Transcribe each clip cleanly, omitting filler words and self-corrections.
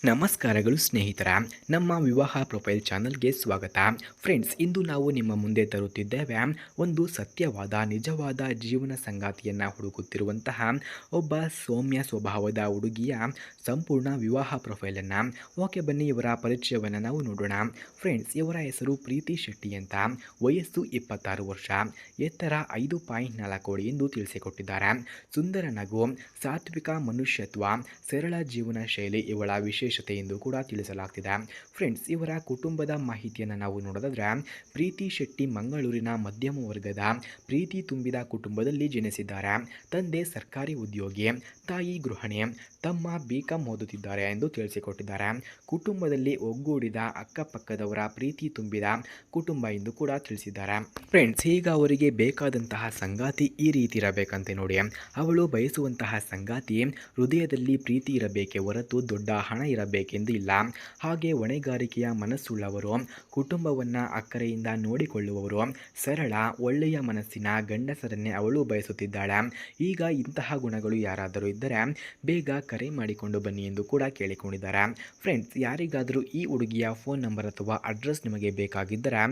ನಮಸ್ಕಾರಗಳು ಸ್ನೇಹಿತರ, ನಮ್ಮ ವಿವಾಹ ಪ್ರೊಫೈಲ್ ಚಾನಲ್ಗೆ ಸ್ವಾಗತ. ಫ್ರೆಂಡ್ಸ್, ಇಂದು ನಾವು ನಿಮ್ಮ ಮುಂದೆ ತರುತ್ತಿದ್ದೇವೆ ಒಂದು ಸತ್ಯವಾದ ನಿಜವಾದ ಜೀವನ ಸಂಗಾತಿಯನ್ನು ಹುಡುಕುತ್ತಿರುವಂತಹ ಒಬ್ಬ ಸೌಮ್ಯ ಸ್ವಭಾವದ ಹುಡುಗಿಯ ಸಂಪೂರ್ಣ ವಿವಾಹ ಪ್ರೊಫೈಲನ್ನು. ಓಕೆ, ಬನ್ನಿ ಇವರ ಪರಿಚಯವನ್ನು ನಾವು ನೋಡೋಣ. ಫ್ರೆಂಡ್ಸ್, ಇವರ ಹೆಸರು ಪ್ರೀತಿ ಶೆಟ್ಟಿ ಅಂತ. ವಯಸ್ಸು 26 ವರ್ಷ, ಎತ್ತರ 5.4 ಅಡಿ ಎಂದು ತಿಳಿಸಿಕೊಟ್ಟಿದ್ದಾರೆ. ಸುಂದರ ನಗು, ಸಾತ್ವಿಕ ಮನುಷ್ಯತ್ವ, ಸರಳ ಜೀವನ ಶೈಲಿ ಇವಳ ವಿಶೇಷತೆ ಎಂದು ಕೂಡ ತಿಳಿಸಲಾಗ್ತಿದೆ. ಫ್ರೆಂಡ್ಸ್, ಇವರ ಕುಟುಂಬದ ಮಾಹಿತಿಯನ್ನು ನಾವು ನೋಡೋದಾದ್ರೆ, ಪ್ರೀತಿ ಶೆಟ್ಟಿ ಮಂಗಳೂರಿನ ಮಧ್ಯಮ ವರ್ಗದ ಪ್ರೀತಿ ತುಂಬಿದ ಕುಟುಂಬದಲ್ಲಿ ಜನಿಸಿದ್ದಾರೆ. ತಂದೆ ಸರ್ಕಾರಿ ಉದ್ಯೋಗಿ, ತಾಯಿ ಗೃಹಿಣಿ, ತಮ್ಮ ಬಿಕಾಂ ಓದುತ್ತಿದ್ದಾರೆ ಎಂದು ತಿಳಿಸಿಕೊಟ್ಟಿದ್ದಾರೆ. ಕುಟುಂಬದಲ್ಲಿ ಒಗ್ಗೂಡಿದ ಅಕ್ಕಪಕ್ಕದವರ ಪ್ರೀತಿ ತುಂಬಿದ ಕುಟುಂಬ ಎಂದು ಕೂಡ ತಿಳಿಸಿದ್ದಾರೆ. ಫ್ರೆಂಡ್ಸ್, ಈಗ ಅವರಿಗೆ ಬೇಕಾದಂತಹ ಸಂಗಾತಿ ಈ ರೀತಿ ಇರಬೇಕಂತೆ ನೋಡಿ. ಅವಳು ಬಯಸುವಂತಹ ಸಂಗಾತಿ ಹೃದಯದಲ್ಲಿ ಪ್ರೀತಿ ಇರಬೇಕೆ ಹೊರತು ದೊಡ್ಡ ಹಣ ಇರಬೇಕೆಂದು ಇಲ್ಲ. ಹಾಗೆ ಹೊಣೆಗಾರಿಕೆಯ ಮನಸ್ಸುಳ್ಳವರು, ಕುಟುಂಬವನ್ನು ಅಕ್ಕರೆಯಿಂದ ನೋಡಿಕೊಳ್ಳುವವರು, ಸರಳ ಒಳ್ಳೆಯ ಮನಸ್ಸಿನ ಗಂಡಸರನ್ನೇ ಅವಳು ಬಯಸುತ್ತಿದ್ದಾಳೆ. ಈಗ ಇಂತಹ ಗುಣಗಳು ಯಾರಾದರೂ ಇದ್ದರೆ ಬೇಗ ಕರೆ ಮಾಡಿಕೊಂಡು ಬನ್ನಿ ಎಂದು ಕೂಡ ಕೇಳಿಕೊಂಡಿದ್ದಾರೆ. ಫ್ರೆಂಡ್ಸ್, ಯಾರಿಗಾದರೂ ಈ ಹುಡುಗಿಯ ಫೋನ್ ನಂಬರ್ ಅಥವಾ ಅಡ್ರೆಸ್ ನಿಮಗೆ ಬೇಕಾಗಿದ್ದರೆ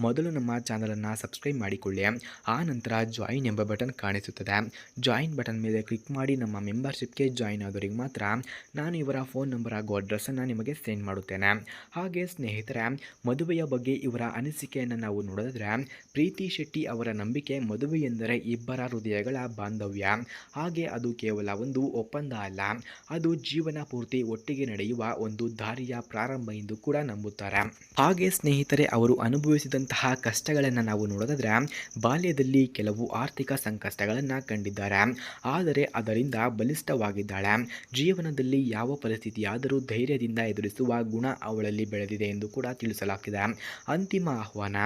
ಮೊದಲು ನಮ್ಮ ಚಾನಲನ್ನು ಸಬ್ಸ್ಕ್ರೈಬ್ ಮಾಡಿಕೊಳ್ಳಿ. ಆ ನಂತರ ಜಾಯಿನ್ ಎಂಬ ಬಟನ್ ಕಾಣಿಸುತ್ತದೆ. ಜಾಯಿನ್ ಬಟನ್ ಮೇಲೆ ಕ್ಲಿಕ್ ಮಾಡಿ ನಮ್ಮ ಮೆಂಬರ್ಶಿಪ್ಗೆ ಜಾಯಿನ್ ಆದವರಿಗೆ ಮಾತ್ರ ನಾನು ಇವರ ಫೋನ್ ನಂಬರ್ ಹಾಗೂ ಅಡ್ರೆಸ್ಸನ್ನು ನಿಮಗೆ ಸೆಂಡ್ ಮಾಡುತ್ತೇನೆ. ಹಾಗೆ ಸ್ನೇಹಿತರೆ, ಮದುವೆಯ ಬಗ್ಗೆ ಇವರ ಅನಿಸಿಕೆಯನ್ನು ನಾವು ನೋಡಿದ್ರೆ, ಪ್ರೀತಿ ಶೆಟ್ಟಿ ಅವರ ನಂಬಿಕೆ ಮದುವೆ ಎಂದರೆ ಇಬ್ಬರ ಹೃದಯಗಳ ಬಾಂಧವ್ಯ. ಹಾಗೆ ಅದು ಕೇವಲ ಒಂದು ಒಪ್ಪಂದ ಅಲ್ಲ, ಅದು ಜೀವನ ಪೂರ್ತಿ ಒಟ್ಟಿಗೆ ನಡೆಯುವ ಒಂದು ದಾರಿಯ ಪ್ರಾರಂಭ ಎಂದು ಕೂಡ ನಂಬುತ್ತಾರೆ. ಹಾಗೆ ಸ್ನೇಹಿತರೆ, ಅವರು ಅನುಭವಿಸಿದಂತಹ ಕಷ್ಟಗಳನ್ನು ನಾವು ನೋಡೋದಾದ್ರೆ, ಬಾಲ್ಯದಲ್ಲಿ ಕೆಲವು ಆರ್ಥಿಕ ಸಂಕಷ್ಟಗಳನ್ನು ಕಂಡಿದ್ದಾರೆ. ಆದರೆ ಅದರಿಂದ ಬಲಿಷ್ಠವಾಗಿದ್ದಾಳೆ. ಜೀವನದಲ್ಲಿ ಯಾವ ಪರಿಸ್ಥಿತಿಯಾದರೂ ಧೈರ್ಯದಿಂದ ಎದುರಿಸುವ ಗುಣ ಅವಳಲ್ಲಿ ಬೆಳೆದಿದೆ ಎಂದು ಕೂಡ ತಿಳಿಸಲಾಗ್ತಿದೆ. ಅಂತಿಮ ಆಹ್ವಾನ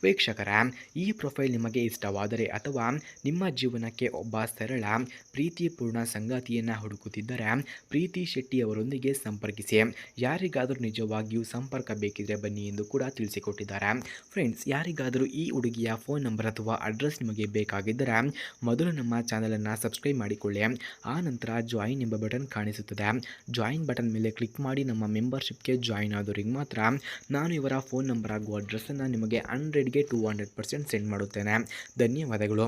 ವೀಕ್ಷಕರ, ಈ ಪ್ರೊಫೈಲ್ ನಿಮಗೆ ಇಷ್ಟವಾದರೆ ಅಥವಾ ನಿಮ್ಮ ಜೀವನಕ್ಕೆ ಒಬ್ಬ ಸರಳ ಪ್ರೀತಿಪೂರ್ಣ ಸಂಗಾತಿಯನ್ನು ಹುಡುಕುತ್ತಿದ್ದರೆ ಪ್ರೀತಿ ಶೆಟ್ಟಿ ಅವರೊಂದಿಗೆ ಸಂಪರ್ಕಿಸಿ. ಯಾರಿಗಾದರೂ ನಿಜವಾಗಿಯೂ ಸಂಪರ್ಕ ಬೇಕಿದ್ರೆ ಬನ್ನಿ ಎಂದು ಕೂಡ ತಿಳಿಸಿಕೊಟ್ಟಿದ್ದಾರೆ. ಫ್ರೆಂಡ್ಸ್, ಯಾರಿಗಾದರೂ ಈ ಹುಡುಗಿಯ ಫೋನ್ ನಂಬರ್ ಅಥವಾ ಅಡ್ರೆಸ್ ನಿಮಗೆ ಬೇಕಾಗಿದ್ದರೆ ಮೊದಲು ನಮ್ಮ ಚಾನಲನ್ನು ಸಬ್ಸ್ಕ್ರೈಬ್ ಮಾಡಿಕೊಳ್ಳಿ. ಆ ನಂತರ ಜಾಯಿನ್ ಎಂಬ ಬಟನ್ ಕಾಣಿಸುತ್ತದೆ. ಜಾಯಿನ್ ಬಟನ್ ಮೇಲೆ ಕ್ಲಿಕ್ ಮಾಡಿ ನಮ್ಮ ಮೆಂಬರ್ಶಿಪ್ಗೆ ಜಾಯಿನ್ ಆದವರಿಗೆ ಮಾತ್ರ ನಾನು ಇವರ ಫೋನ್ ನಂಬರ್ ಹಾಗೂ ಅಡ್ರೆಸ್ಸನ್ನು ನಿಮಗೆ 100ಗೆ 200% ಸೆಂಡ್ ಮಾಡುತ್ತೇನೆ. ಧನ್ಯವಾದಗಳು.